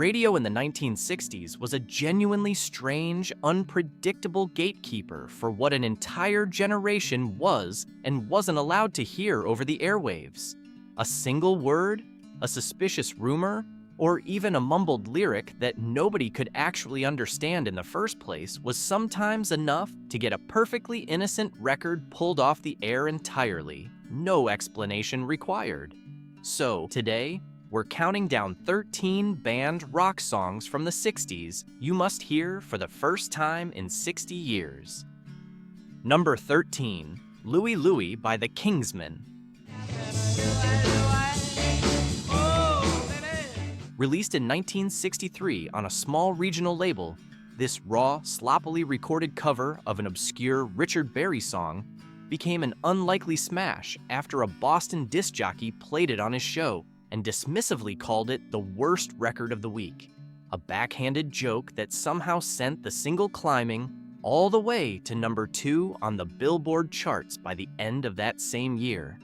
Radio in the 1960s was a genuinely strange, unpredictable gatekeeper for what an entire generation was and wasn't allowed to hear over the airwaves. A single word, a suspicious rumor, or even a mumbled lyric that nobody could actually understand in the first place was sometimes enough to get a perfectly innocent record pulled off the air entirely, no explanation required. So, today, we're counting down 13 banned rock songs from the 60s you must hear for the first time in 60 years. Number 13, Louie, Louie by the Kingsmen. Released in 1963 on a small regional label, this raw, sloppily recorded cover of an obscure Richard Berry song became an unlikely smash after a Boston disc jockey played it on his show and dismissively called it the worst record of the week, a backhanded joke that somehow sent the single climbing all the way to number 2 on the Billboard charts by the end of that same year.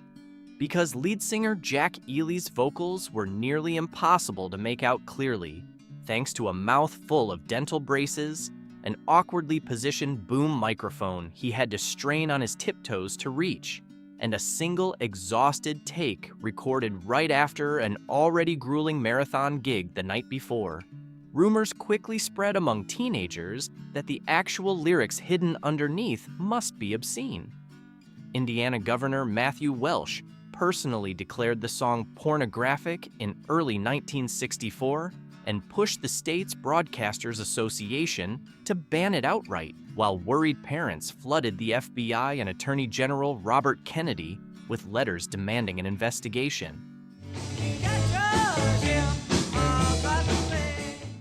Because lead singer Jack Ely's vocals were nearly impossible to make out clearly, thanks to a mouth full of dental braces, an awkwardly positioned boom microphone he had to strain on his tiptoes to reach, and a single exhausted take recorded right after an already grueling marathon gig the night before. Rumors quickly spread among teenagers that the actual lyrics hidden underneath must be obscene. Indiana Governor Matthew Welsh personally declared the song pornographic in early 1964 and pushed the state's Broadcasters Association to ban it outright, while worried parents flooded the FBI and Attorney General Robert Kennedy with letters demanding an investigation.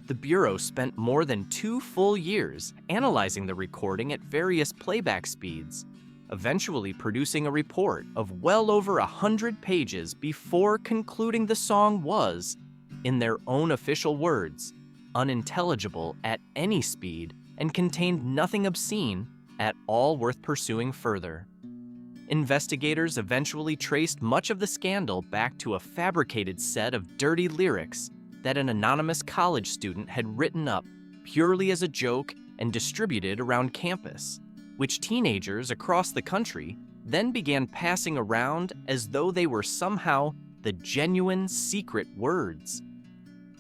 The Bureau spent more than 2 full years analyzing the recording at various playback speeds, eventually producing a report of well over 100 pages before concluding the song was, in their own official words, unintelligible at any speed and contained nothing obscene at all worth pursuing further. Investigators eventually traced much of the scandal back to a fabricated set of dirty lyrics that an anonymous college student had written up purely as a joke and distributed around campus, which teenagers across the country then began passing around as though they were somehow the genuine secret words.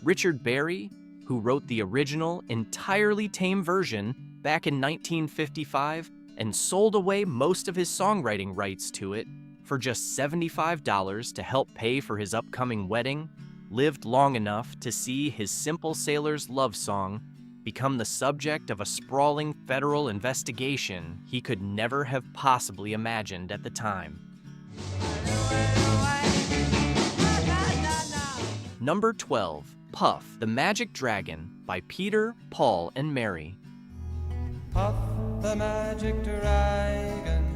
Richard Berry, who wrote the original, entirely tame version back in 1955 and sold away most of his songwriting rights to it for just $75 to help pay for his upcoming wedding, lived long enough to see his Simple Sailor's love song become the subject of a sprawling federal investigation he could never have possibly imagined at the time. Number 12, Puff, the Magic Dragon by Peter, Paul, and Mary. Puff the Magic Dragon.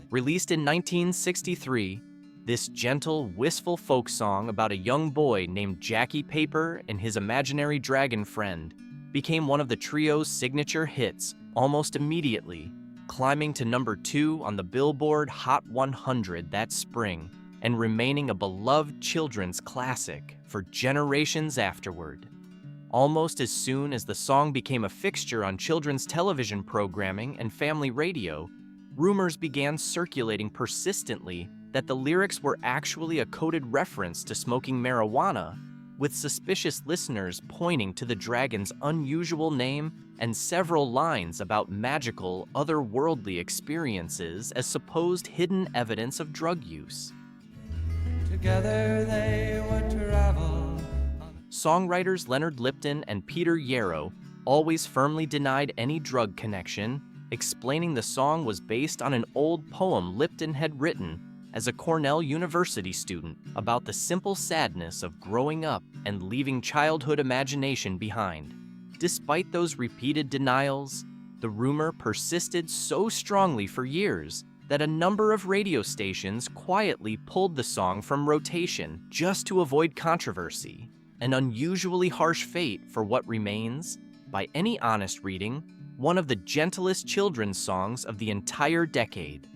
Released in 1963, this gentle, wistful folk song about a young boy named Jackie Paper and his imaginary dragon friend became one of the trio's signature hits almost immediately, climbing to number 2 on the Billboard Hot 100 that spring and remaining a beloved children's classic for generations afterward. Almost as soon as the song became a fixture on children's television programming and family radio, rumors began circulating persistently that the lyrics were actually a coded reference to smoking marijuana, with suspicious listeners pointing to the dragon's unusual name and several lines about magical, otherworldly experiences as supposed hidden evidence of drug use. Together they would travel. Songwriters Leonard Lipton and Peter Yarrow always firmly denied any drug connection, explaining the song was based on an old poem Lipton had written as a Cornell University student about the simple sadness of growing up and leaving childhood imagination behind. Despite those repeated denials, the rumor persisted so strongly for years that a number of radio stations quietly pulled the song from rotation just to avoid controversy, an unusually harsh fate for what remains, by any honest reading, one of the gentlest children's songs of the entire decade.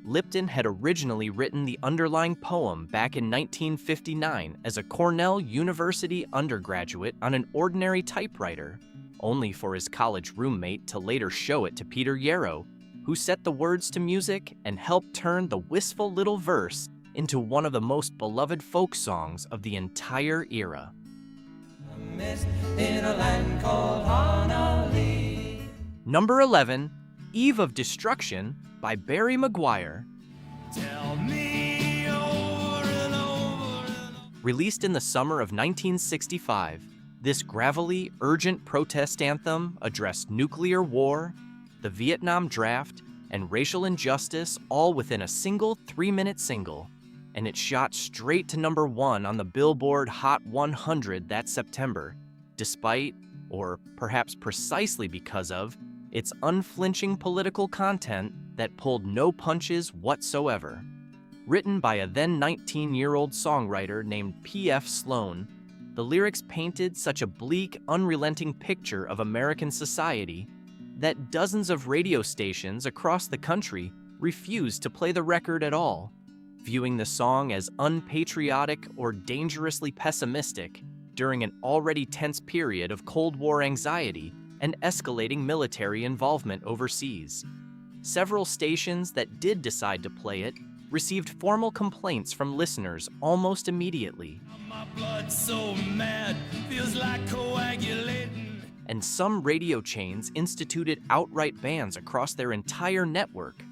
Lipton had originally written the underlying poem back in 1959 as a Cornell University undergraduate on an ordinary typewriter, only for his college roommate to later show it to Peter Yarrow, who set the words to music and helped turn the wistful little verse into one of the most beloved folk songs of the entire era. In a land called Honolulu. Number 11, Eve of Destruction by Barry McGuire. Tell me over and over and over. Released in the summer of 1965, this gravelly, urgent protest anthem addressed nuclear war, the Vietnam draft, and racial injustice all within a single 3-minute single, and it shot straight to number 1 on the Billboard Hot 100 that September, despite, or perhaps precisely because of, its unflinching political content that pulled no punches whatsoever. Written by a then 19-year-old songwriter named P.F. Sloan, the lyrics painted such a bleak, unrelenting picture of American society that dozens of radio stations across the country refused to play the record at all, viewing the song as unpatriotic or dangerously pessimistic during an already tense period of Cold War anxiety and escalating military involvement overseas. Several stations that did decide to play it received formal complaints from listeners almost immediately. My blood's so mad, feels like coagulating. And some radio chains instituted outright bans across their entire network,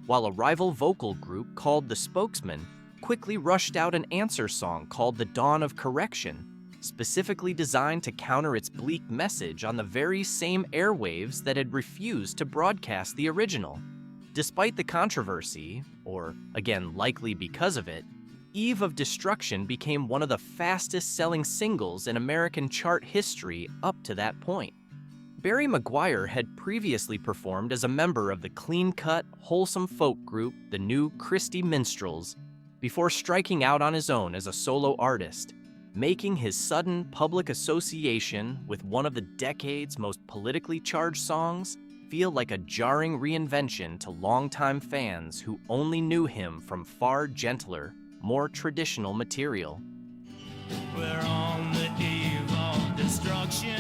while a rival vocal group called the Spokesmen quickly rushed out an answer song called The Dawn of Correction, specifically designed to counter its bleak message on the very same airwaves that had refused to broadcast the original. Despite the controversy, or again likely because of it, Eve of Destruction became one of the fastest-selling singles in American chart history up to that point. Barry McGuire had previously performed as a member of the clean-cut, wholesome folk group the New Christy Minstrels, before striking out on his own as a solo artist, making his sudden public association with one of the decade's most politically charged songs feel like a jarring reinvention to longtime fans who only knew him from far gentler, more traditional material. We're on the eve of destruction.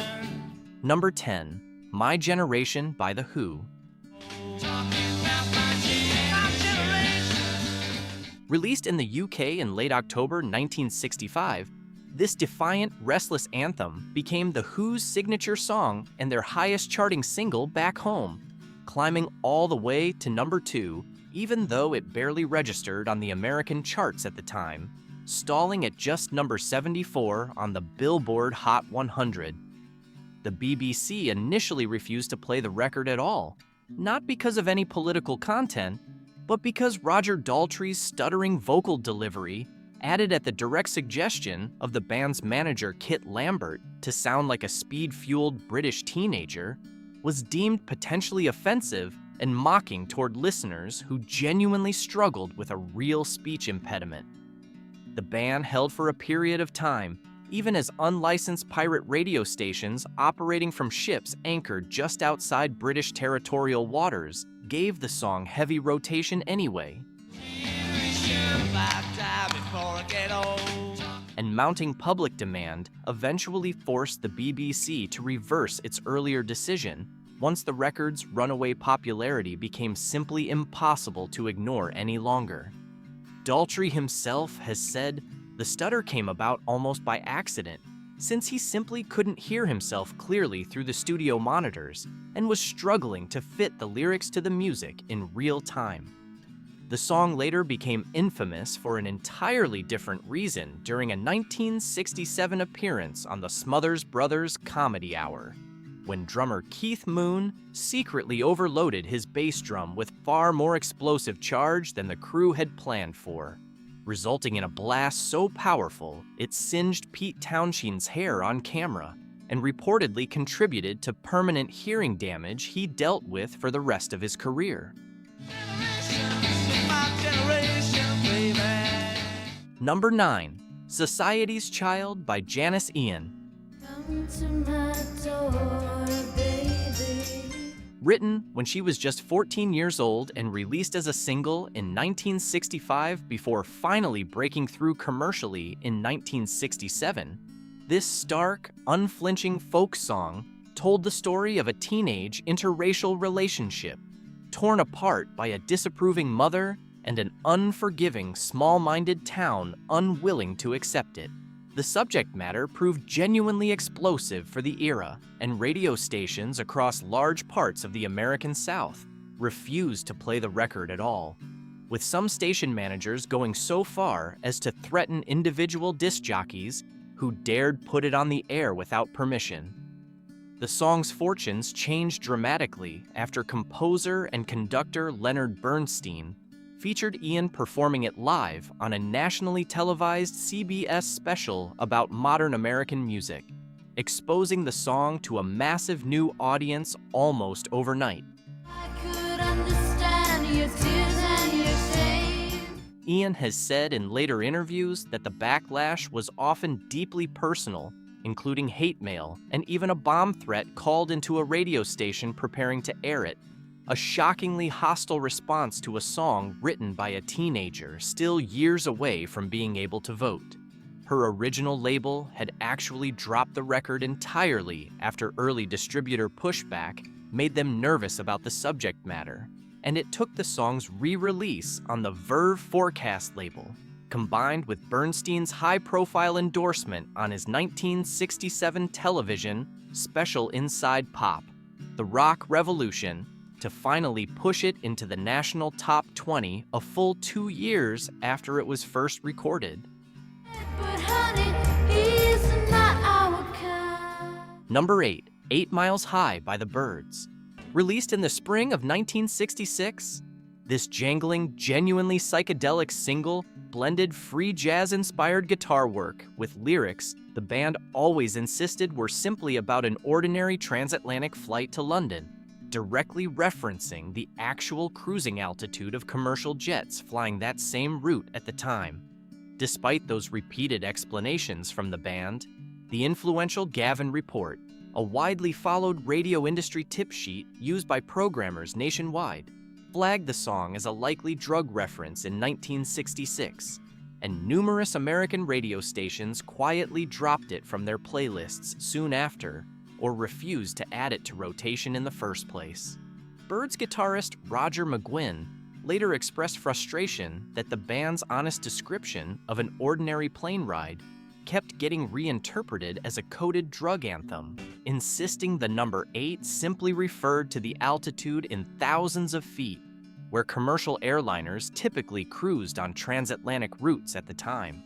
Number 10, My Generation by The Who. Released in the UK in late October 1965, this defiant, restless anthem became The Who's signature song and their highest charting single back home, climbing all the way to number 2, even though it barely registered on the American charts at the time, stalling at just number 74 on the Billboard Hot 100. The BBC initially refused to play the record at all, not because of any political content, but because Roger Daltrey's stuttering vocal delivery, added at the direct suggestion of the band's manager Kit Lambert to sound like a speed-fueled British teenager, was deemed potentially offensive and mocking toward listeners who genuinely struggled with a real speech impediment. The ban held for a period of time, even as unlicensed pirate radio stations operating from ships anchored just outside British territorial waters gave the song heavy rotation anyway. And mounting public demand eventually forced the BBC to reverse its earlier decision once the record's runaway popularity became simply impossible to ignore any longer. Daltrey himself has said the stutter came about almost by accident, since he simply couldn't hear himself clearly through the studio monitors and was struggling to fit the lyrics to the music in real time. The song later became infamous for an entirely different reason during a 1967 appearance on the Smothers Brothers Comedy Hour, when drummer Keith Moon secretly overloaded his bass drum with far more explosive charge than the crew had planned for, resulting in a blast so powerful it singed Pete Townshend's hair on camera and reportedly contributed to permanent hearing damage he dealt with for the rest of his career. Number 9, Society's Child by Janis Ian. Come to my door, baby. Written when she was just 14 years old and released as a single in 1965 before finally breaking through commercially in 1967, this stark, unflinching folk song told the story of a teenage interracial relationship, torn apart by a disapproving mother and an unforgiving, small-minded town unwilling to accept it. The subject matter proved genuinely explosive for the era, and radio stations across large parts of the American South refused to play the record at all, with some station managers going so far as to threaten individual disc jockeys who dared put it on the air without permission. The song's fortunes changed dramatically after composer and conductor Leonard Bernstein featured Ian performing it live on a nationally televised CBS special about modern American music, exposing the song to a massive new audience almost overnight. I could understand your tears and your shame. Ian has said in later interviews that the backlash was often deeply personal, including hate mail and even a bomb threat called into a radio station preparing to air it. A shockingly hostile response to a song written by a teenager still years away from being able to vote. Her original label had actually dropped the record entirely after early distributor pushback made them nervous about the subject matter, and it took the song's re-release on the Verve Forecast label, combined with Bernstein's high-profile endorsement on his 1967 television special Inside Pop, The Rock Revolution, to finally push it into the national top 20 a full 2 years after it was first recorded. But honey, he's not our kind. Number 8, 8 Miles High by the Byrds. Released in the spring of 1966, this jangling, genuinely psychedelic single blended free jazz-inspired guitar work with lyrics the band always insisted were simply about an ordinary transatlantic flight to London, directly referencing the actual cruising altitude of commercial jets flying that same route at the time. Despite those repeated explanations from the band, the influential Gavin Report, a widely followed radio industry tip sheet used by programmers nationwide, flagged the song as a likely drug reference in 1966, and numerous American radio stations quietly dropped it from their playlists soon after, or refused to add it to rotation in the first place. Byrds guitarist Roger McGuinn later expressed frustration that the band's honest description of an ordinary plane ride kept getting reinterpreted as a coded drug anthem, insisting the number 8 simply referred to the altitude in thousands of feet, where commercial airliners typically cruised on transatlantic routes at the time.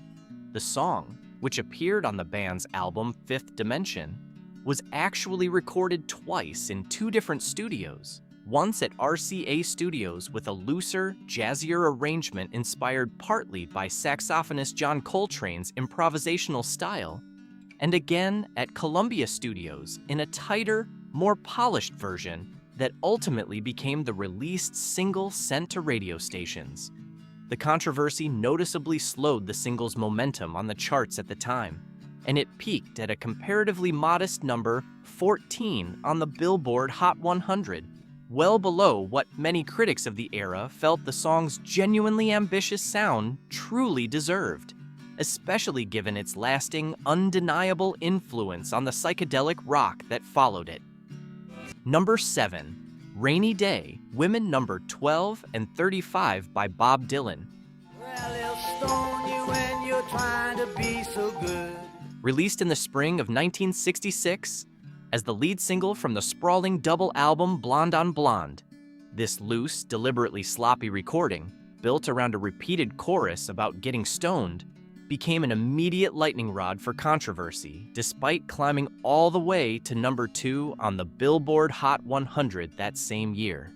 The song, which appeared on the band's album Fifth Dimension, was actually recorded twice in 2 different studios, once at RCA Studios with a looser, jazzier arrangement inspired partly by saxophonist John Coltrane's improvisational style, and again at Columbia Studios in a tighter, more polished version that ultimately became the released single sent to radio stations. The controversy noticeably slowed the single's momentum on the charts at the time, and it peaked at a comparatively modest number 14 on the Billboard Hot 100, well below what many critics of the era felt the song's genuinely ambitious sound truly deserved, especially given its lasting, undeniable influence on the psychedelic rock that followed it. Number 7, Rainy Day, Women number 12 and 35 by Bob Dylan. Well, they'll stone you when you're trying to be so good. Released in the spring of 1966 as the lead single from the sprawling double album Blonde on Blonde. This loose, deliberately sloppy recording, built around a repeated chorus about getting stoned, became an immediate lightning rod for controversy, despite climbing all the way to number 2 on the Billboard Hot 100 that same year.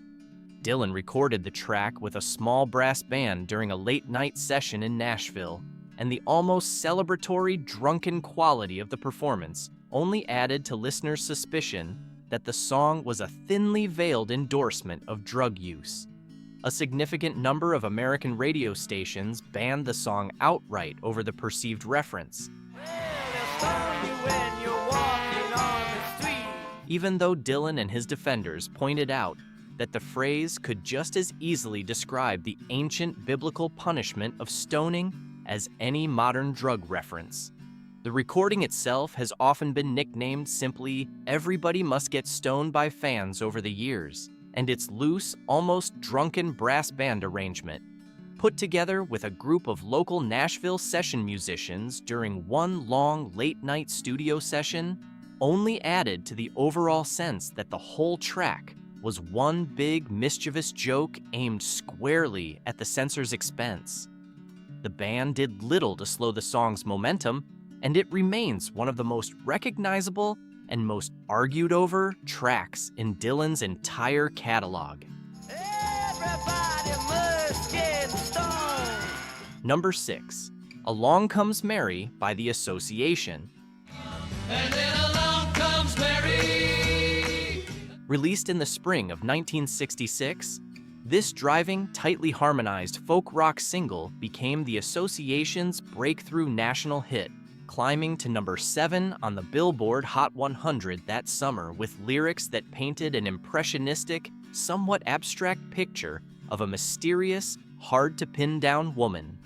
Dylan recorded the track with a small brass band during a late-night session in Nashville, and the almost celebratory, drunken quality of the performance only added to listeners' suspicion that the song was a thinly veiled endorsement of drug use. A significant number of American radio stations banned the song outright over the perceived reference. even though Dylan and his defenders pointed out that the phrase could just as easily describe the ancient biblical punishment of stoning as any modern drug reference. The recording itself has often been nicknamed simply "Everybody Must Get Stoned" by fans over the years, and its loose, almost drunken brass band arrangement, put together with a group of local Nashville session musicians during one long late-night studio session, only added to the overall sense that the whole track was one big mischievous joke aimed squarely at the censor's expense. The band did little to slow the song's momentum, and it remains one of the most recognizable and most argued over tracks in Dylan's entire catalog. Everybody must get stoned. Number 6, Along Comes Mary by The Association. And then along comes Mary. Released in the spring of 1966, this driving, tightly harmonized folk rock single became The Association's breakthrough national hit, climbing to number 7 on the Billboard Hot 100 that summer with lyrics that painted an impressionistic, somewhat abstract picture of a mysterious, hard-to-pin-down woman.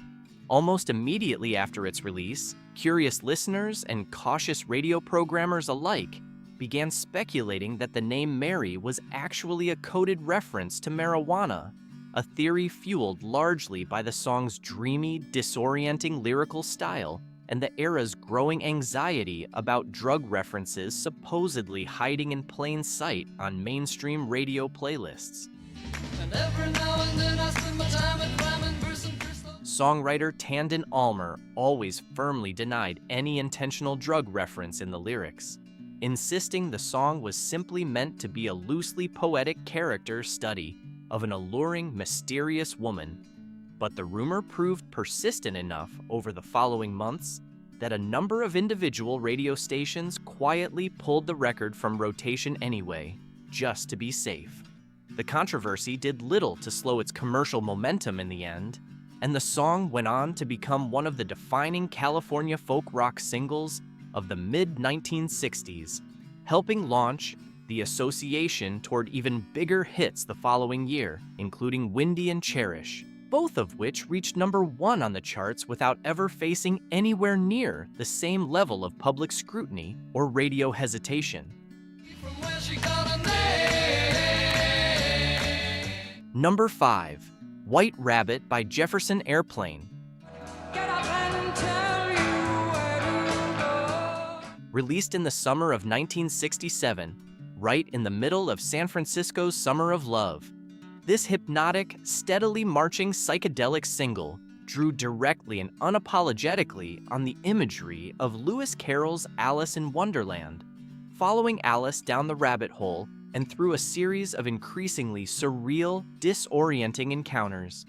Almost immediately after its release, curious listeners and cautious radio programmers alike began speculating that the name Mary was actually a coded reference to marijuana, a theory fueled largely by the song's dreamy, disorienting lyrical style and the era's growing anxiety about drug references supposedly hiding in plain sight on mainstream radio playlists. And every now and then I spend my time at climbing verse and crystal. Songwriter Tandon Almer always firmly denied any intentional drug reference in the lyrics, insisting the song was simply meant to be a loosely poetic character study of an alluring, mysterious woman. But the rumor proved persistent enough over the following months that a number of individual radio stations quietly pulled the record from rotation anyway, just to be safe. The controversy did little to slow its commercial momentum in the end, and the song went on to become one of the defining California folk rock singles of the mid-1960s, helping launch The Association toward even bigger hits the following year, including Windy and Cherish, both of which reached number 1 on the charts without ever facing anywhere near the same level of public scrutiny or radio hesitation. From where she got a name. Number 5, White Rabbit by Jefferson Airplane. Get up and tell you where to go. Released in the summer of 1967, right in the middle of San Francisco's Summer of Love, this hypnotic, steadily marching psychedelic single drew directly and unapologetically on the imagery of Lewis Carroll's Alice in Wonderland, following Alice down the rabbit hole and through a series of increasingly surreal, disorienting encounters.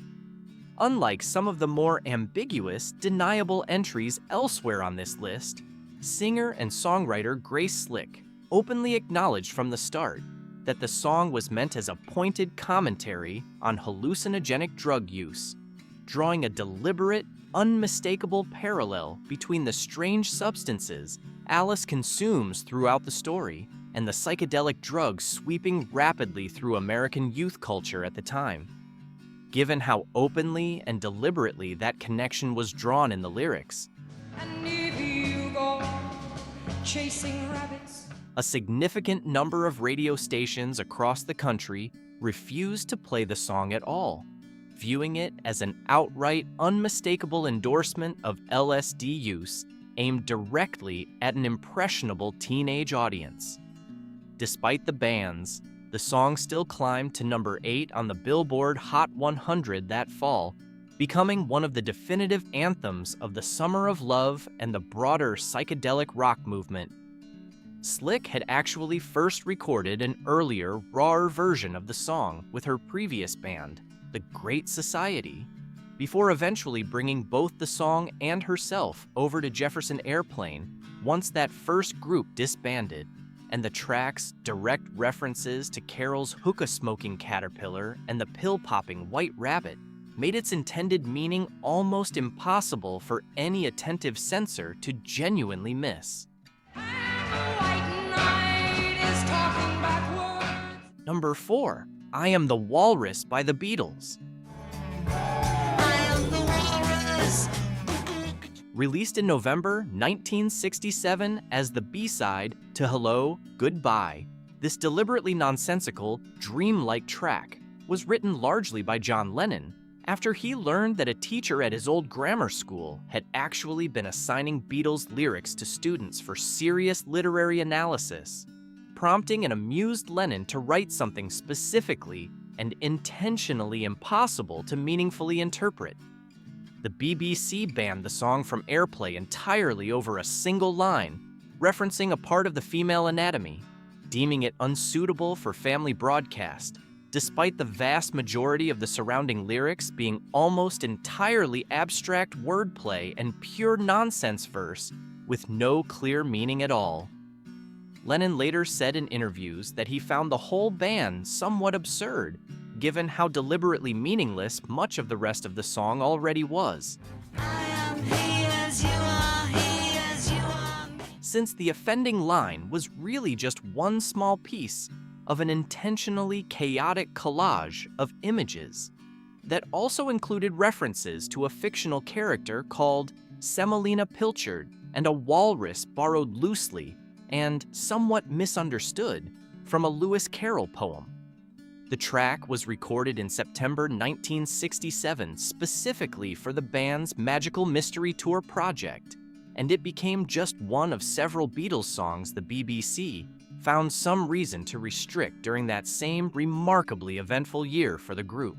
Unlike some of the more ambiguous, deniable entries elsewhere on this list, singer and songwriter Grace Slick openly acknowledged from the start that the song was meant as a pointed commentary on hallucinogenic drug use, drawing a deliberate, unmistakable parallel between the strange substances Alice consumes throughout the story and the psychedelic drugs sweeping rapidly through American youth culture at the time. Given how openly and deliberately that connection was drawn in the lyrics, And if you go chasing rabbits. a significant number of radio stations across the country refused to play the song at all, viewing it as an outright, unmistakable endorsement of LSD use aimed directly at an impressionable teenage audience. Despite the bans, the song still climbed to number 8 on the Billboard Hot 100 that fall, becoming one of the definitive anthems of the Summer of Love and the broader psychedelic rock movement. Slick had actually first recorded an earlier, rawer version of the song with her previous band, The Great Society, before eventually bringing both the song and herself over to Jefferson Airplane once that first group disbanded, and the track's direct references to Carol's hookah-smoking caterpillar and the pill-popping white rabbit made its intended meaning almost impossible for any attentive censor to genuinely miss. And the white knight is talking. Number 4, I Am the Walrus by the Beatles. I am the walrus. Released in November 1967 as the B-side to Hello, Goodbye, this deliberately nonsensical, dreamlike track was written largely by John Lennon after he learned that a teacher at his old grammar school had actually been assigning Beatles lyrics to students for serious literary analysis, prompting an amused Lennon to write something specifically and intentionally impossible to meaningfully interpret. The BBC banned the song from airplay entirely over a single line, referencing a part of the female anatomy, deeming it unsuitable for family broadcast, despite the vast majority of the surrounding lyrics being almost entirely abstract wordplay and pure nonsense verse with no clear meaning at all. Lennon later said in interviews that he found the whole ban somewhat absurd, given how deliberately meaningless much of the rest of the song already was. I am he as you are, he as you are. Since the offending line was really just one small piece of an intentionally chaotic collage of images that also included references to a fictional character called Semolina Pilchard and a walrus borrowed loosely and somewhat misunderstood from a Lewis Carroll poem. The track was recorded in September 1967 specifically for the band's Magical Mystery Tour project, and it became just one of several Beatles songs the BBC found some reason to restrict during that same remarkably eventful year for the group.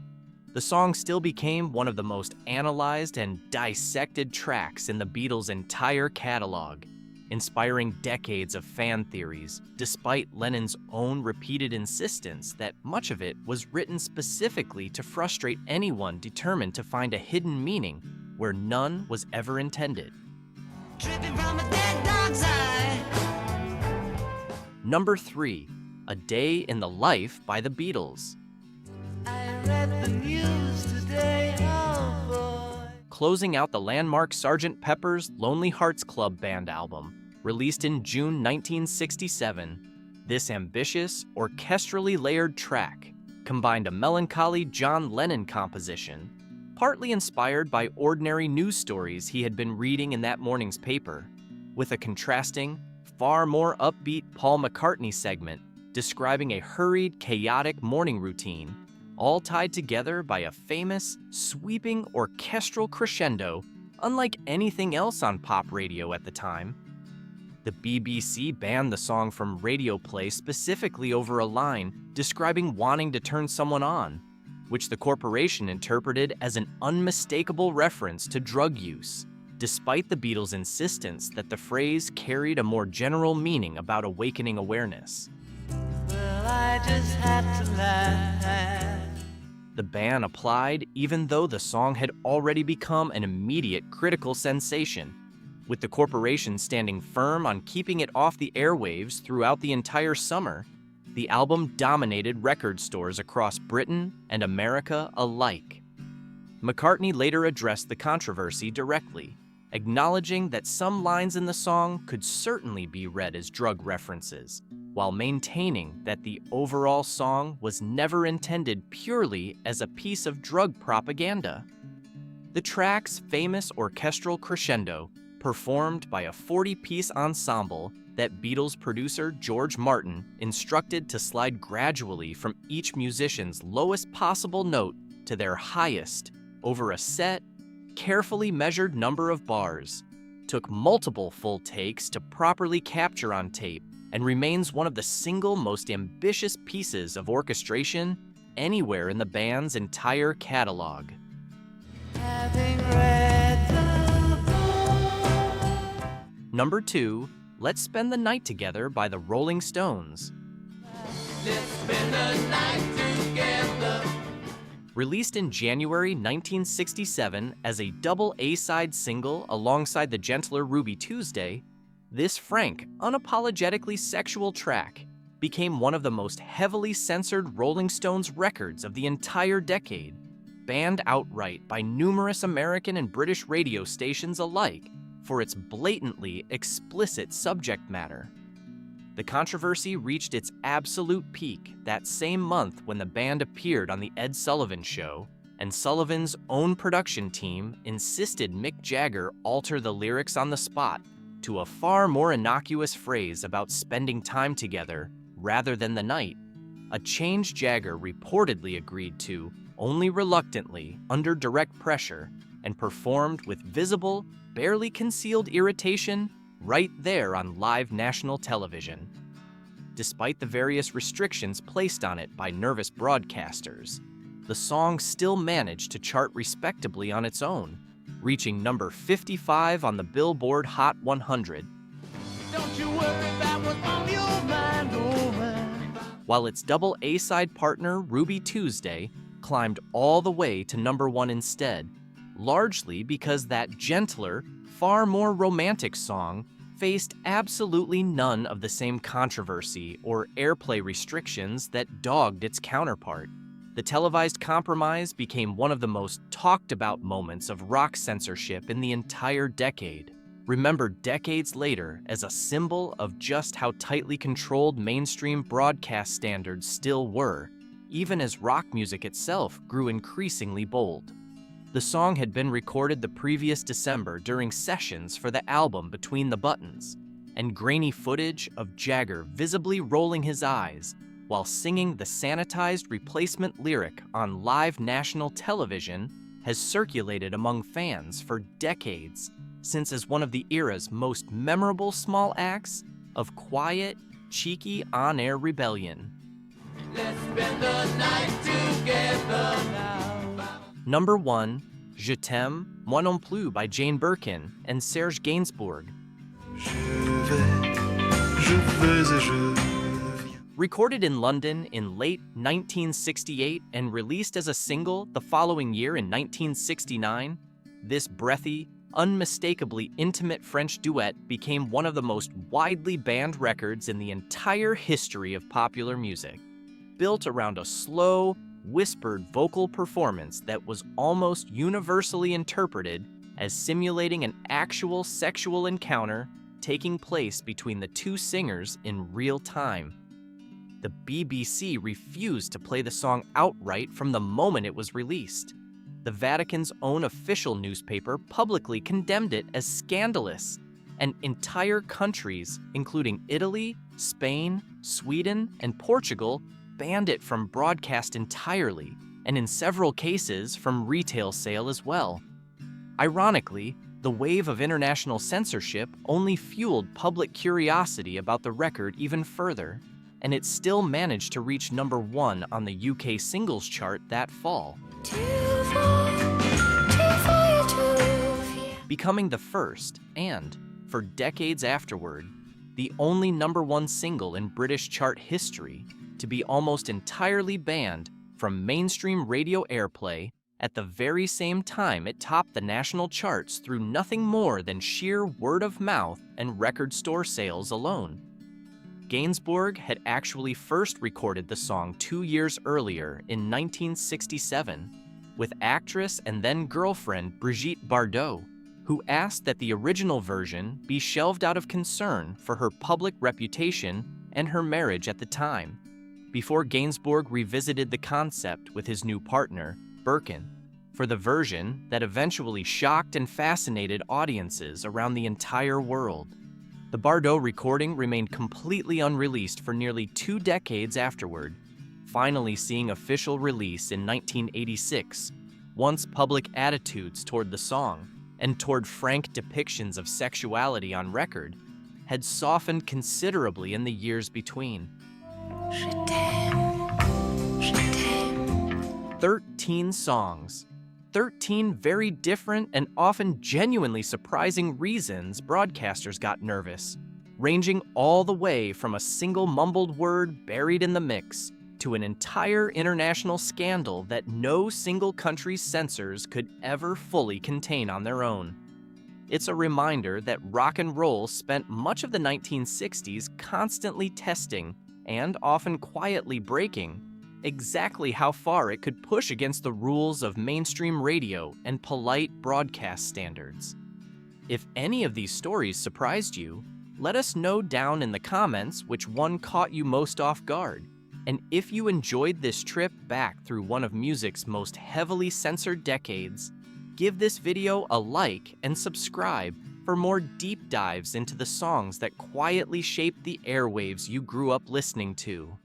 The song still became one of the most analyzed and dissected tracks in the Beatles' entire catalog, inspiring decades of fan theories, despite Lennon's own repeated insistence that much of it was written specifically to frustrate anyone determined to find a hidden meaning where none was ever intended. Dripping from a dead dog's eye. Number 3, A Day in the Life by the Beatles. I read the news today, oh boy. Closing out the landmark Sgt. Pepper's Lonely Hearts Club Band album, released in June 1967, this ambitious, orchestrally layered track combined a melancholy John Lennon composition, partly inspired by ordinary news stories he had been reading in that morning's paper, with a contrasting, far more upbeat Paul McCartney segment describing a hurried, chaotic morning routine, all tied together by a famous, sweeping orchestral crescendo unlike anything else on pop radio at the time. The BBC banned the song from radio play specifically over a line describing wanting to turn someone on, which the corporation interpreted as an unmistakable reference to drug use, despite the Beatles' insistence that the phrase carried a more general meaning about awakening awareness. Well, I just had to laugh. The ban applied even though the song had already become an immediate critical sensation, with the corporation standing firm on keeping it off the airwaves throughout the entire summer. The album dominated record stores across Britain and America alike. McCartney later addressed the controversy directly, acknowledging that some lines in the song could certainly be read as drug references, while maintaining that the overall song was never intended purely as a piece of drug propaganda. The track's famous orchestral crescendo, performed by a 40-piece ensemble that Beatles producer George Martin instructed to slide gradually from each musician's lowest possible note to their highest over a set, carefully measured number of bars, took multiple full takes to properly capture on tape, and remains one of the single most ambitious pieces of orchestration anywhere in the band's entire catalog. Having read the book. Number 2, Let's Spend the Night Together by the Rolling Stones. Let's spend the night together. Released in January 1967 as a double A-side single alongside the gentler Ruby Tuesday, this frank, unapologetically sexual track became one of the most heavily censored Rolling Stones records of the entire decade, banned outright by numerous American and British radio stations alike for its blatantly explicit subject matter. The controversy reached its absolute peak that same month when the band appeared on The Ed Sullivan Show, and Sullivan's own production team insisted Mick Jagger alter the lyrics on the spot to a far more innocuous phrase about spending time together rather than the night, a change Jagger reportedly agreed to only reluctantly under direct pressure and performed with visible, barely concealed irritation right there on live national television. Despite the various restrictions placed on it by nervous broadcasters, the song still managed to chart respectably on its own, reaching number 55 on the Billboard Hot 100. Don't you worry, that was on your mind, oh man. While its double A-side partner, Ruby Tuesday, climbed all the way to number 1 instead, largely because that gentler, far more romantic song faced absolutely none of the same controversy or airplay restrictions that dogged its counterpart. The televised compromise became one of the most talked about moments of rock censorship in the entire decade, remembered decades later as a symbol of just how tightly controlled mainstream broadcast standards still were, even as rock music itself grew increasingly bold. The song had been recorded the previous December during sessions for the album Between the Buttons, and grainy footage of Jagger visibly rolling his eyes while singing the sanitized replacement lyric on live national television has circulated among fans for decades, since as one of the era's most memorable small acts of quiet, cheeky on-air rebellion. Let's spend the night together now. Number 1, Je t'aime, moi non plus by Jane Birkin and Serge Gainsbourg. Je vais et je viens. Recorded in London in late 1968 and released as a single the following year in 1969, this breathy, unmistakably intimate French duet became one of the most widely banned records in the entire history of popular music. Built around a slow, whispered vocal performance that was almost universally interpreted as simulating an actual sexual encounter taking place between the two singers in real time. The BBC refused to play the song outright from the moment it was released. The Vatican's own official newspaper publicly condemned it as scandalous, and entire countries, including Italy, Spain, Sweden, and Portugal, banned it from broadcast entirely, and in several cases from retail sale as well. Ironically, the wave of international censorship only fueled public curiosity about the record even further, and it still managed to reach number 1 on the UK singles chart that fall, becoming the first and, for decades afterward, the only number 1 single in British chart history to be almost entirely banned from mainstream radio airplay at the very same time it topped the national charts through nothing more than sheer word of mouth and record store sales alone. Gainsbourg had actually first recorded the song 2 years earlier in 1967 with actress and then girlfriend Brigitte Bardot, who asked that the original version be shelved out of concern for her public reputation and her marriage at the time, before Gainsbourg revisited the concept with his new partner, Birkin, for the version that eventually shocked and fascinated audiences around the entire world. The Bardot recording remained completely unreleased for nearly 2 decades afterward, finally seeing official release in 1986, once public attitudes toward the song and toward frank depictions of sexuality on record had softened considerably in the years between. 13 songs. 13 very different and often genuinely surprising reasons broadcasters got nervous, ranging all the way from a single mumbled word buried in the mix to an entire international scandal that no single country's censors could ever fully contain on their own. It's a reminder that rock and roll spent much of the 1960s constantly testing and often quietly breaking exactly how far it could push against the rules of mainstream radio and polite broadcast standards. If any of these stories surprised you, Let us know down in the comments which one caught you most off guard. And if you enjoyed this trip back through one of music's most heavily censored decades, give this video a like and subscribe for more deep dives into the songs that quietly shaped the airwaves you grew up listening to.